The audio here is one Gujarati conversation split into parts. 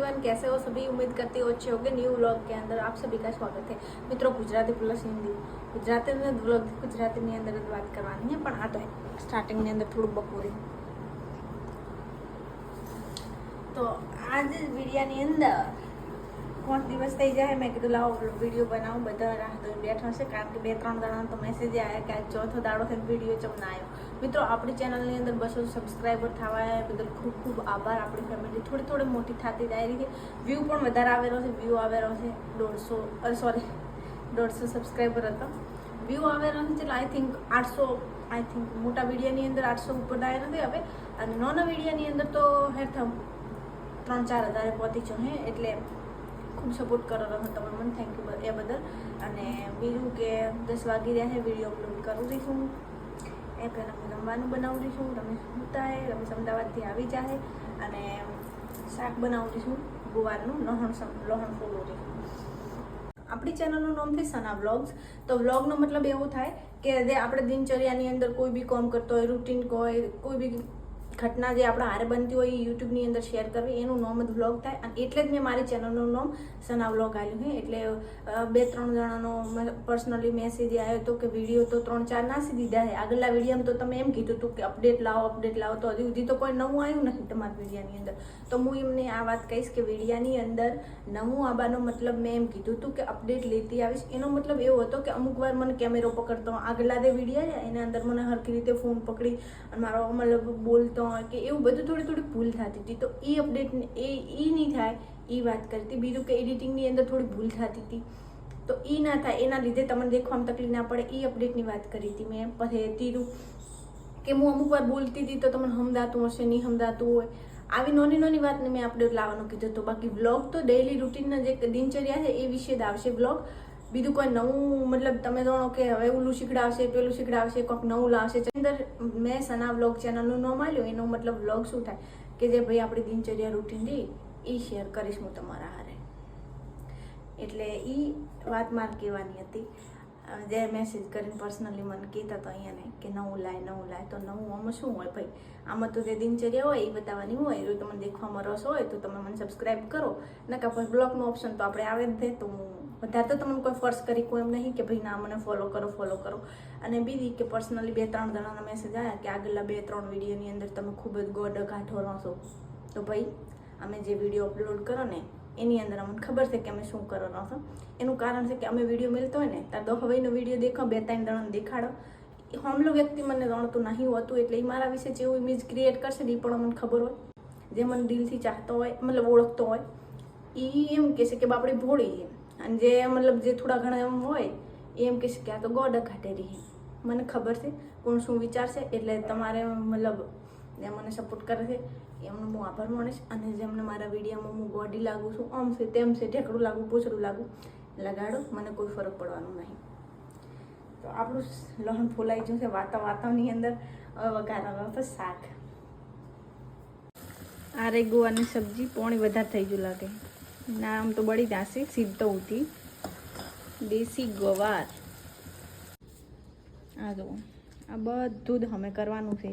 एवरीवन, कैसे हो सभी। उम्मीद करती हो अच्छे होंगे। न्यू व्लॉग के अंदर आप सभी का स्वागत है મિત્રો। ગુજરાતી પ્લસ હિન્દી, ગુજરાતી વ્લોગ ગુજરાતીની અંદર જ વાત કરવાની છે, પણ આ તો સ્ટાર્ટિંગની અંદર થોડું બપોરે તો આજ વિડીયાની અંદર 5 દિવસ થઈ જાય મેં કીધું લાવો વિડીયો બનાવું। બધા રાહ જોઈને બેઠા છે, કારણ કે 2-3 દાડાનો તો મેસેજ આવ્યા કે આજ ચોથો દાડો થઈને વિડીયો ચમ ના આવ્યો। મિત્રો આપણી ચેનલની અંદર 200 સબસ્ક્રાઈબર થવા બદલ ખૂબ ખૂબ આભાર। આપણી ફેમિલી થોડી થોડી મોટી થતી જાય રહી છે। વ્યૂ પણ વધારે આવેલો છે, વ્યૂ આવેલો છે 150 સબસ્ક્રાઈબર હતા, વ્યૂ આવેલો છે એટલે આઈ થિંક 800 મોટા વિડીયોની અંદર 800 ઉપર થાય નથી હવે, અને નાના વિડીયોની અંદર તો હેઠળ 3-4 હજાર પહોંચી છો હે। એટલે ખૂબ સપોર્ટ કરો રહો તમે મને, થેન્ક યુ એ બદલ। અને બીજું કે 10 વાગી રહ્યા છે, વિડીયો અપલોડ કરું રહીશું। એ પહેલાં હું જમવાનું બનાવું રહીશું। રમેશ સૂતા હે, રમેશ અમદાવાદથી આવી જાય, અને શાક બનાવું રહીશું ગુવારનું લહણ ફોડું રહીશું। આપણી ચેનલનું નામ છે સના વ્લોગ્સ। તો વ્લોગનો મતલબ એવો થાય કે જે આપણે દિનચર્યાની અંદર કોઈ બી કામ કરતો હોય, રૂટીન કોઈ બી ઘટના જે આપણા હારે બનતી હોય એ યુટ્યુબની અંદર શેર કરવી, એનું નામ જ વ્લોગ થાય। અને એટલે જ મેં મારી ચેનલનું નામ સના વ્લોગ આવ્યું છે। એટલે 2-3 જણાનો પર્સનલી મેસેજ આવ્યો હતો કે વિડીયો તો 3-4 નાસી દીધા છે। આગળના વિડીયોમાં તો તમે એમ કીધું હતું કે અપડેટ લાવો, તો હજી સુધી તો કોઈ નવું આવ્યું નથી તમારા વિડીયાની અંદર। તો હું એમને આ વાત કહીશ કે વિડીયાની અંદર નવું આવવાનો મતલબ મેં એમ કીધું હતું કે અપડેટ લેતી આવીશ। એનો મતલબ એવો હતો કે અમુક વાર મને કેમેરો પકડતો, આગળના જે વિડીયો છે એના અંદર મને હરખી રીતે ફોન પકડી અને મારો મતલબ બોલતો કે એવું બધું થોડી ભૂલ થતી હતી। તો એ અપડેટ એ નહીં થાય એ વાત કરતી। બીજું કે એડિટિંગની અંદર થોડી ભૂલ થતી હતી, તો એ ના થાય એના લીધે તમને દેખવામાં તકલીફ ના પડે એ અપડેટની વાત કરી હતી મેં। પછી ત્રીજું કે હું અમુક વાર બોલતી હતી તો તમને સમજાતું હશે, નહીં સમજાતું હોય, આવી નાની વાતને મેં અપડેટ લાવવાનું કીધું હતું। બાકી વ્લોગ તો ડેઈલી રૂટીનના જે દિનચર્યા છે એ વિશે જ આવશે વ્લોગ। બીજું કોઈ નવું મતલબ તમે જાણો કે હવે ઓલું શીખડાવશે, પેલું શીખડાવશે, કોઈક નવું લાવશે। અંદર મેં સના વ્લોગ ચેનલનું નામ આપ્યું, એનો મતલબ વ્લોગ શું થાય કે જે ભાઈ આપણી દિનચર્યા રૂટીન રહી એ શેર કરીશ હું તમારા હારે। એટલે એ વાત મારે કહેવાની હતી। જે મેસેજ કરીને પર્સનલી મને કહેતા તો અહીંયાને કે નવું લાય, તો નવું આમાં શું હોય ભાઈ? આમાં તો જે દિનચર્યા હોય એ બતાવવાની હોય। જો તમને દેખવામાં રસ હોય તો તમે મને સબસ્ક્રાઈબ કરો, નકા પછી બ્લોગનો ઓપ્શન તો આપણે આવે જ દે। તો હું વધારે તો તમને કોઈ ફોર્સ કરી કોઈ એમ નહીં કે ભાઈ ના મને ફોલો કરો। અને બીજી કે પર્સનલી 2-3 જણાના મેસેજ આવ્યા કે આગળના 2-3 વિડીયોની અંદર તમે ખૂબ જ ગોડ કાઠો રહો। તો ભાઈ અમે જે વિડીયો અપલોડ કરો ને એની અંદર અમને ખબર છે કે અમે શું કરવાનો છો। એનું કારણ છે કે અમે વિડીયો મેળતો હોય ને ત્યારે 10 વાયનો વિડીયો દેખો, 2-3 જણાને દેખાડો, હોમલો વ્યક્તિ મને જાણતું નહીં હોતું, એટલે એ મારા વિશે જેવું ઇમેજ ક્રિએટ કરશે ને એ પણ અમને ખબર હોય। જે મને દિલથી ચાહતો હોય, મતલબ ઓળખતો હોય, એ એમ કહેશે કે બાપડી ભોળી છે, અને જે મતલબ જે થોડા ઘણા એમ હોય એ એમ કહેશે કે આ તો ગોડ ઘાટે રહી। મને ખબર છે કોણ શું વિચારશે, એટલે તમારે મતલબ જે મને સપોર્ટ કરે છે એમનો હું આભાર માનીશ। અને જેમને મારા વિડીયોમાં હું બોડી લાગું છું, આમ છે તેમ છે, ઢેકડું લાગું, પૂછડું લાગું, લગાડો, મને કોઈ ફરક પડવાનું નહીં। તો આપણું લહણ ફોલાઈ ગયું છે વાતાની અંદર। હવે વઘારવાનો તો શાક। આ રે ગુવારની સબ્જી પોણી વધારે થઈ ગયું લાગે ના, આમ તો બળી જશે સીધો ઉઠી દેશી ગવાર। આ જો આ બધું જ અમે કરવાનું છે।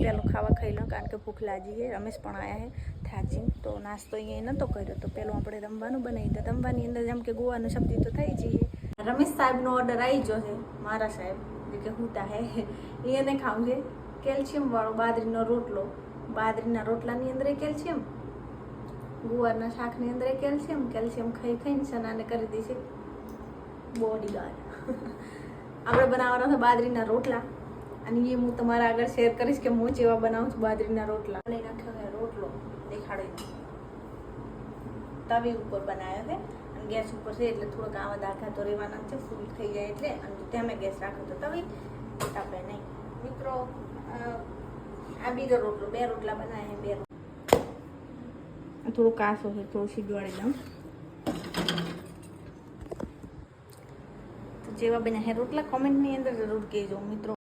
પેલું ખાવા ખાઈ લો, કારણ કે ભૂખ લાગી છે। રમેશ પણ આવ્યા છે થાચી, તો નાસ્તો અહીંયા નહોતો કર્યો, તો પેલું આપણે રમવાનું બનાવી દે। રમવાની અંદર જેમ કે ગોવાનું સબ્જી તો થઈ જઈએ। રમેશ સાહેબનો ઓર્ડર આવી ગયો છે, મારા સાહેબ જે કે હુંતા હે એને ખાવું છે કેલ્શિયમ વાળો બાજરીનો રોટલો। બાજરીના રોટલાની અંદર કેલ્શિયમ, ગુવારના શાકની અંદર કેલ્શિયમ ખાઈને સનાને કરી દેશે બોડી ગાર્ડ। આપણે બનાવવાના છે બાજરીના રોટલા, અને એ હું તમારા આગળ શેર કરીશ કે હું જેવા બનાવું છું બાજરીના રોટલા। અને નાખ્યો છે રોટલો, દેખાડે તવી ઉપર બનાવ્યો છે, અને ગેસ ઉપર છે એટલે થોડોક આવા દાખલા તો રહેવાના છે, ફૂલ થઈ જાય એટલે। અને તમે ગેસ રાખો તો તવી તાપે નહીં। મિત્રો આ બીજો રોટલો, 2 રોટલા બનાવ્યા છે, 2 થોડું કાસો છે, થોડું સીજવાડી દઉં। તો જેવા બન્યા છે રોટલા કોમેન્ટની અંદર જરૂર કહેજો મિત્રો।